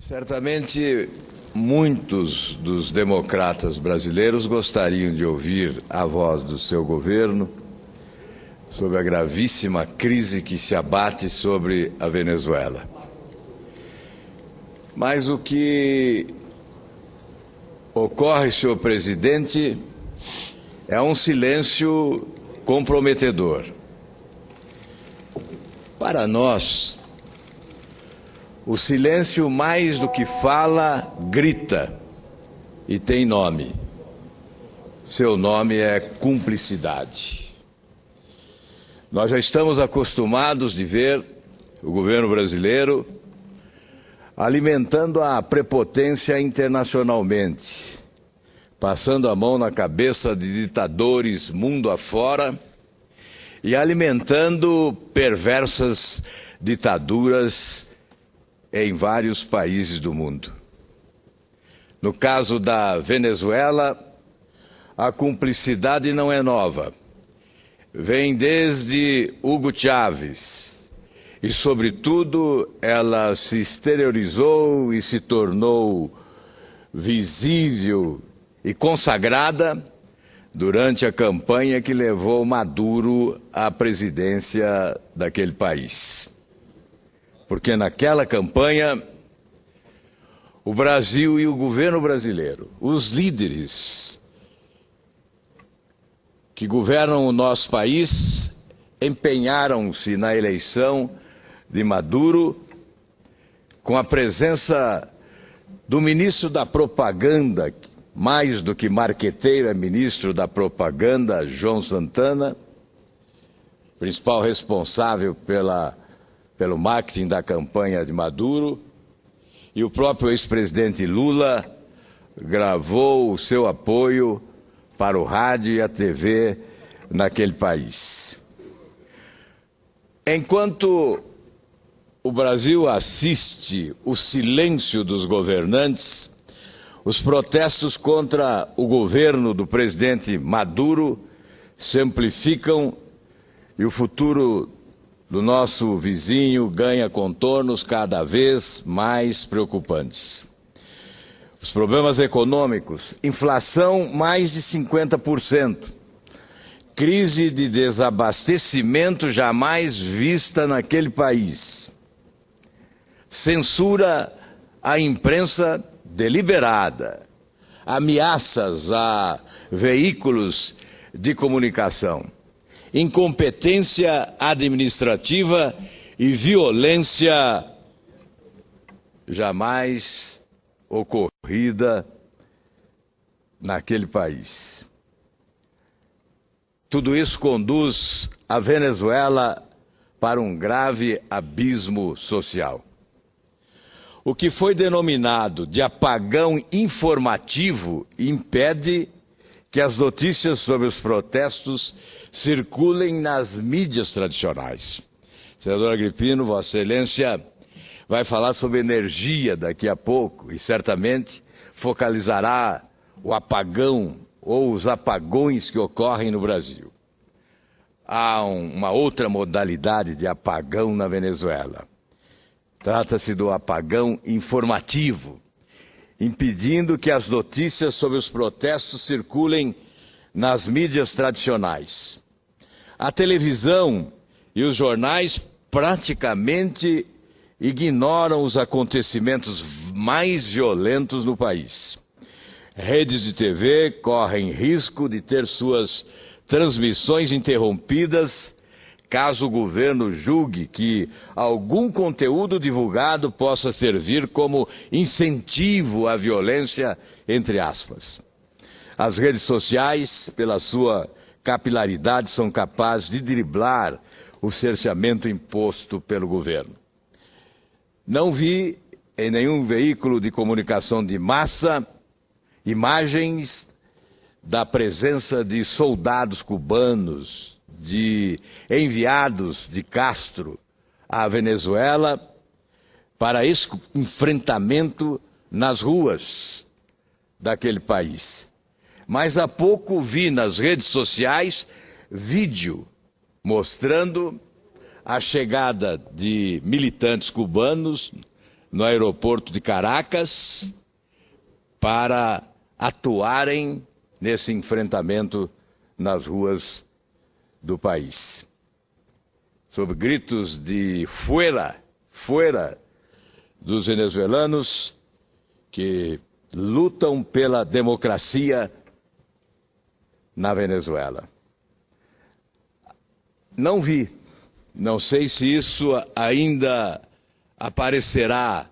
Certamente, muitos dos democratas brasileiros gostariam de ouvir a voz do seu governo sobre a gravíssima crise que se abate sobre a Venezuela. Mas o que ocorre, senhor presidente, é um silêncio comprometedor. Para nós, o silêncio, mais do que fala, grita e tem nome. Seu nome é cumplicidade. Nós já estamos acostumados de ver o governo brasileiro alimentando a prepotência internacionalmente, passando a mão na cabeça de ditadores mundo afora e alimentando perversas ditaduras em vários países do mundo. No caso da Venezuela, a cumplicidade não é nova. Vem desde Hugo Chávez e, sobretudo, ela se exteriorizou e se tornou visível e consagrada durante a campanha que levou Maduro à presidência daquele país. Porque naquela campanha, o Brasil e o governo brasileiro, os líderes que governam o nosso país, empenharam-se na eleição de Maduro com a presença do ministro da propaganda, mais do que marqueteiro, é ministro da propaganda, João Santana, principal responsável pelo marketing da campanha de Maduro, e o próprio ex-presidente Lula gravou o seu apoio para o rádio e a TV naquele país. Enquanto o Brasil assiste o silêncio dos governantes, os protestos contra o governo do presidente Maduro se amplificam e o futuro do nosso vizinho ganha contornos cada vez mais preocupantes. Os problemas econômicos, inflação mais de 50%, crise de desabastecimento jamais vista naquele país, censura à imprensa deliberada, ameaças a veículos de comunicação, incompetência administrativa e violência jamais ocorrida naquele país. Tudo isso conduz a Venezuela para um grave abismo social. O que foi denominado de apagão informativo impede que as notícias sobre os protestos circulem nas mídias tradicionais. Senador Agripino, Vossa Excelência vai falar sobre energia daqui a pouco e certamente focalizará o apagão ou os apagões que ocorrem no Brasil. Há uma outra modalidade de apagão na Venezuela. Trata-se do apagão informativo, impedindo que as notícias sobre os protestos circulem nas mídias tradicionais. A televisão e os jornais praticamente ignoram os acontecimentos mais violentos no país. Redes de TV correm risco de ter suas transmissões interrompidas caso o governo julgue que algum conteúdo divulgado possa servir como incentivo à violência, entre aspas. As redes sociais, pela sua capilaridade, são capazes de driblar o cerceamento imposto pelo governo. Não vi em nenhum veículo de comunicação de massa imagens da presença de soldados cubanos, de enviados de Castro à Venezuela para esse enfrentamento nas ruas daquele país. Mas há pouco vi nas redes sociais vídeo mostrando a chegada de militantes cubanos no aeroporto de Caracas para atuarem nesse enfrentamento nas ruas do país. Sob gritos de fuera, fuera, dos venezuelanos que lutam pela democracia na Venezuela. Não vi, não sei se isso ainda aparecerá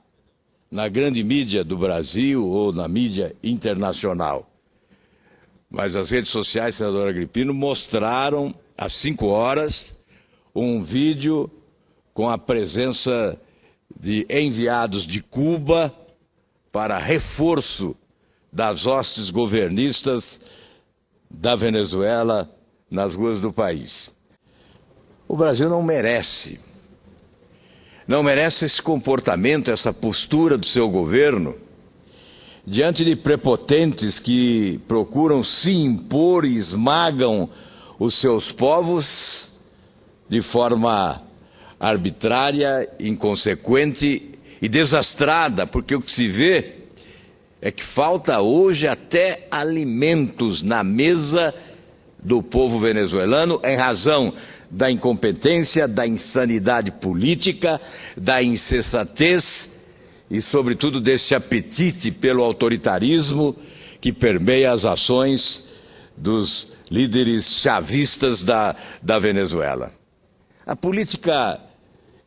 na grande mídia do Brasil ou na mídia internacional. Mas as redes sociais, senador Agripino, mostraram às 5 horas um vídeo com a presença de enviados de Cuba para reforço das hostes governistas da Venezuela nas ruas do país. O Brasil não merece esse comportamento, essa postura do seu governo, diante de prepotentes que procuram se impor e esmagam os seus povos de forma arbitrária, inconsequente e desastrada, porque o que se vê é que falta hoje até alimentos na mesa do povo venezuelano em razão da incompetência, da insanidade política, da insensatez e, sobretudo, desse apetite pelo autoritarismo que permeia as ações dos líderes chavistas da Venezuela. A política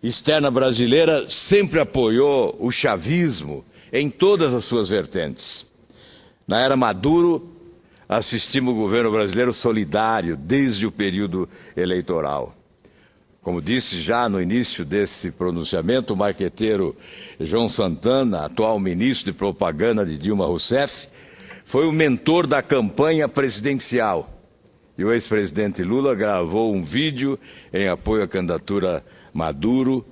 externa brasileira sempre apoiou o chavismo em todas as suas vertentes. Na era Maduro, assistimos o governo brasileiro solidário desde o período eleitoral. Como disse já no início desse pronunciamento, o marqueteiro João Santana, atual ministro de propaganda de Dilma Rousseff, foi o mentor da campanha presidencial. E o ex-presidente Lula gravou um vídeo em apoio à candidatura Maduro.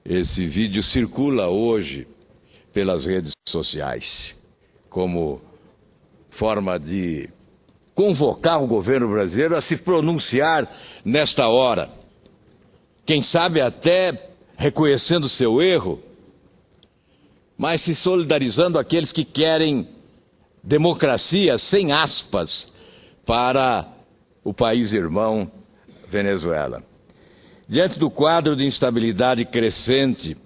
Esse vídeo circula hoje pelas redes sociais, como forma de convocar o governo brasileiro a se pronunciar nesta hora. Quem sabe até reconhecendo seu erro, mas se solidarizando aqueles que querem democracia, sem aspas, para o país irmão Venezuela. Diante do quadro de instabilidade crescente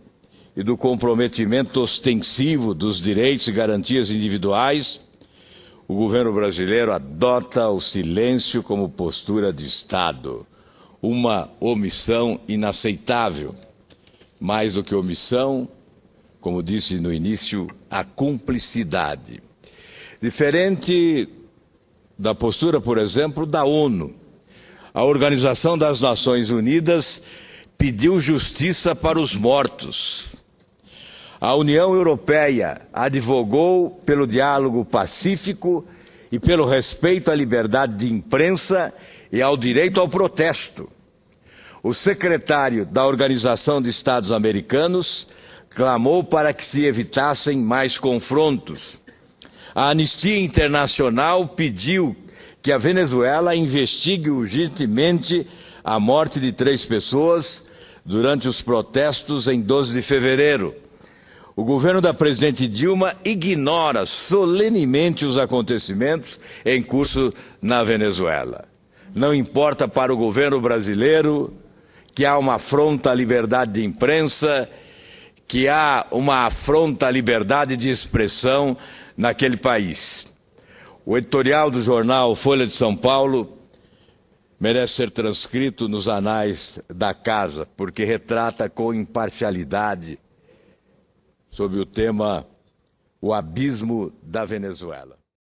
e do comprometimento ostensivo dos direitos e garantias individuais, o governo brasileiro adota o silêncio como postura de Estado, uma omissão inaceitável. Mais do que omissão, como disse no início, a cumplicidade. Diferente da postura, por exemplo, da ONU. A Organização das Nações Unidas pediu justiça para os mortos. A União Europeia advogou pelo diálogo pacífico e pelo respeito à liberdade de imprensa e ao direito ao protesto. O secretário da Organização de Estados Americanos clamou para que se evitassem mais confrontos. A Anistia Internacional pediu que a Venezuela investigue urgentemente a morte de 3 pessoas durante os protestos em 12 de fevereiro. O governo da presidente Dilma ignora solenemente os acontecimentos em curso na Venezuela. Não importa para o governo brasileiro que há uma afronta à liberdade de imprensa, que há uma afronta à liberdade de expressão naquele país. O editorial do jornal Folha de São Paulo merece ser transcrito nos anais da casa, porque retrata com imparcialidade sobre o tema o abismo da Venezuela.